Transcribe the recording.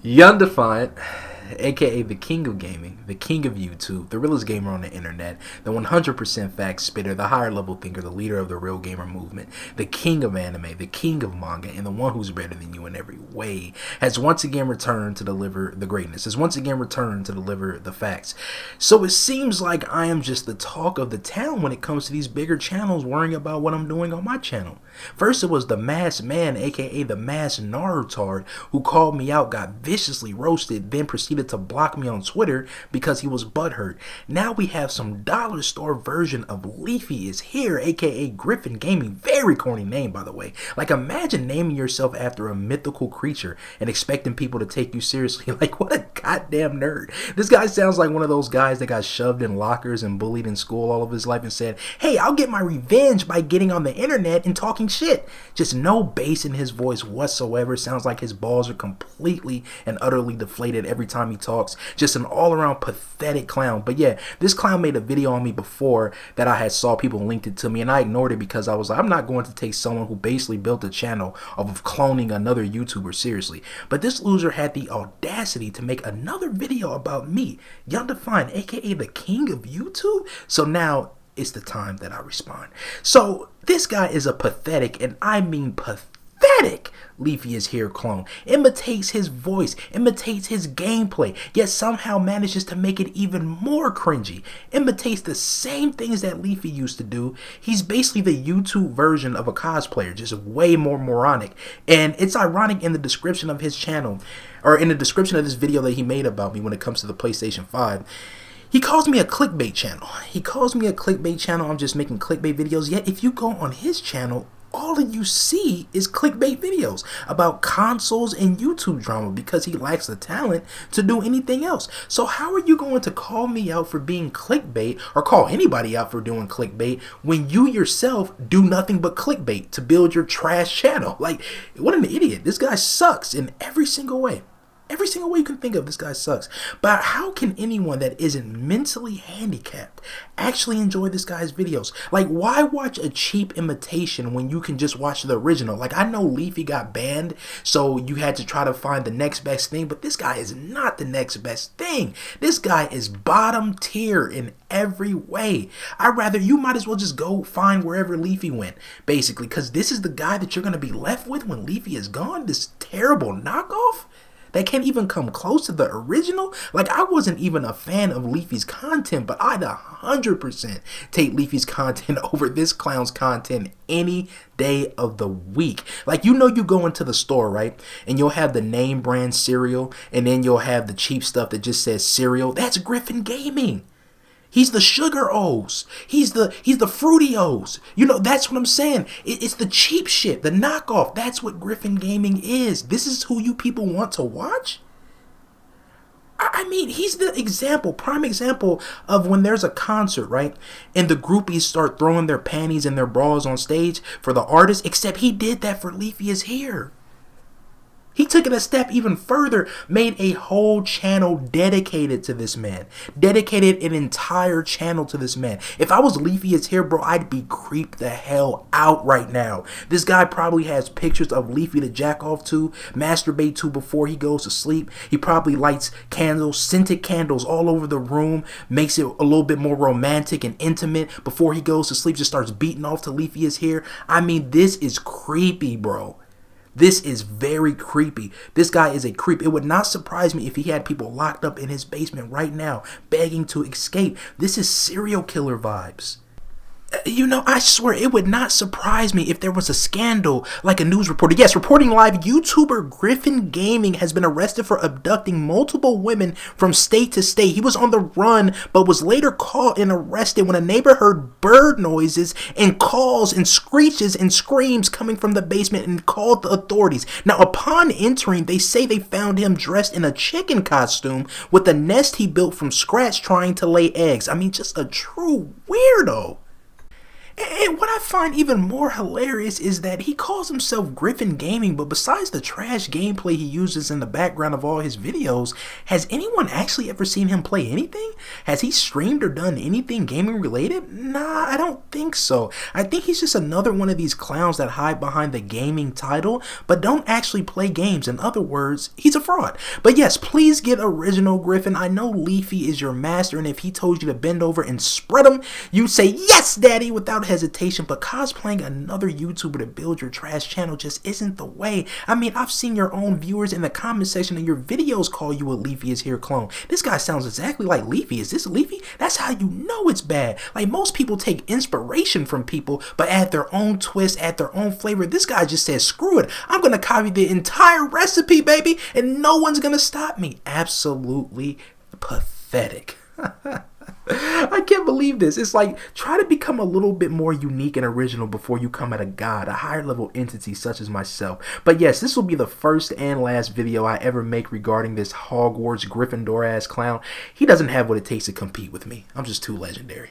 Young Defiant, aka the king of gaming, the king of YouTube, the realest gamer on the internet, the 100% fact spitter, the higher level thinker, the leader of the real gamer movement, the king of anime, the king of manga, and the one who's better than you in every way, has once again returned to deliver the greatness, has once again returned to deliver the facts. So it seems like I am just the talk of the town when it comes to these bigger channels worrying about what I'm doing on my channel. First it was the masked man, aka the masked Narutard, who called me out, got viciously roasted, then proceeded to block me on Twitter because he was butthurt. Now we have some dollar store version of Leafy is here, aka Griffin Gaming. Very corny name, by the way. Like, imagine naming yourself after a mythical creature and expecting people to take you seriously. Like, what a goddamn nerd. This guy sounds like one of those guys that got shoved in lockers and bullied in school all of his life and said, hey, I'll get my revenge by getting on the internet and talking shit. Just no bass in his voice whatsoever. Sounds like his balls are completely and utterly deflated every time he talks. Just an all-around pathetic clown. But yeah, this clown made a video on me before that I had saw people linked it to me, and I ignored it because I was like, I'm not going to take someone who basically built a channel of cloning another YouTuber seriously. But this loser had the audacity to make another video about me, Young Defiant, aka the king of YouTube. So now it's the time that I respond. So this guy is a pathetic, and I mean pathetic, Leafy is here clone. Imitates his voice, imitates his gameplay, yet somehow manages to make it even more cringy. Imitates the same things that Leafy used to do. He's basically the YouTube version of a cosplayer, just way more moronic. And it's ironic in the description of his channel, or in the description of this video that he made about me when it comes to the PlayStation 5, he calls me a clickbait channel. He calls me a clickbait channel. I'm just making clickbait videos. Yet if you go on his channel, all of you see is clickbait videos about consoles and YouTube drama because he lacks the talent to do anything else. So how are you going to call me out for being clickbait, or call anybody out for doing clickbait, when you yourself do nothing but clickbait to build your trash channel? Like, what an idiot. This guy sucks in every single way. Every single way you can think of, this guy sucks. But how can anyone that isn't mentally handicapped actually enjoy this guy's videos? Like, why watch a cheap imitation when you can just watch the original? Like, I know Leafy got banned, so you had to try to find the next best thing, but this guy is not the next best thing. This guy is bottom tier in every way. You might as well just go find wherever Leafy went, basically, because this is the guy that you're going to be left with when Leafy is gone, this terrible knockoff that can't even come close to the original. Like, I wasn't even a fan of Leafy's content, but I'd 100% take Leafy's content over this clown's content any day of the week. Like, you know, you go into the store, right, and you'll have the name brand cereal, and then you'll have the cheap stuff that just says cereal. That's Griffin Gaming. He's the Sugar O's. He's the Fruity O's. You know, that's what I'm saying. It's the cheap shit, the knockoff. That's what Griffin Gaming is. This is who you people want to watch? I mean, he's the example, prime example of when there's a concert, right? And the groupies start throwing their panties and their bras on stage for the artist, except he did that for Leafy is Here. He took it a step even further, made a whole channel dedicated to this man. Dedicated an entire channel to this man. If I was Leafy is Here, bro, I'd be creeped the hell out right now. This guy probably has pictures of Leafy to jack off to, masturbate to before he goes to sleep. He probably lights candles, scented candles all over the room, makes it a little bit more romantic and intimate before he goes to sleep, just starts beating off to Leafy is Here. I mean, this is creepy, bro. This is very creepy. This guy is a creep. It would not surprise me if he had people locked up in his basement right now, begging to escape. This is serial killer vibes. You know, I swear it would not surprise me if there was a scandal like a news reporter. Yes, reporting live, YouTuber Griffin Gaming has been arrested for abducting multiple women from state to state. He was on the run, but was later caught and arrested when a neighbor heard bird noises and calls and screeches and screams coming from the basement and called the authorities. Now, upon entering, they say they found him dressed in a chicken costume with a nest he built from scratch trying to lay eggs. I mean, just a true weirdo. And what I find even more hilarious is that he calls himself Griffin Gaming, but besides the trash gameplay he uses in the background of all his videos, has anyone actually ever seen him play anything? Has he streamed or done anything gaming related? Nah, I don't think so. I think he's just another one of these clowns that hide behind the gaming title, but don't actually play games. In other words, he's a fraud. But yes, please get original, Griffin. I know Leafy is your master, and if he told you to bend over and spread them, you'd say, yes, daddy, without hesitation. But cosplaying another YouTuber to build your trash channel just isn't the way. I mean, I've seen your own viewers in the comment section of your videos call you a leafyishere clone. This guy sounds exactly like Leafy. Is this Leafy? That's how you know it's bad. Like, most people take inspiration from people, but add their own twist, add their own flavor. This guy just says, screw it, I'm gonna copy the entire recipe, baby, and no one's gonna stop me. Absolutely pathetic. I can't believe this. It's like, try to become a little bit more unique and original before you come at a god, a higher level entity such as myself. But yes, this will be the first and last video I ever make regarding this Hogwarts Gryffindor ass clown. He doesn't have what it takes to compete with me. I'm just too legendary.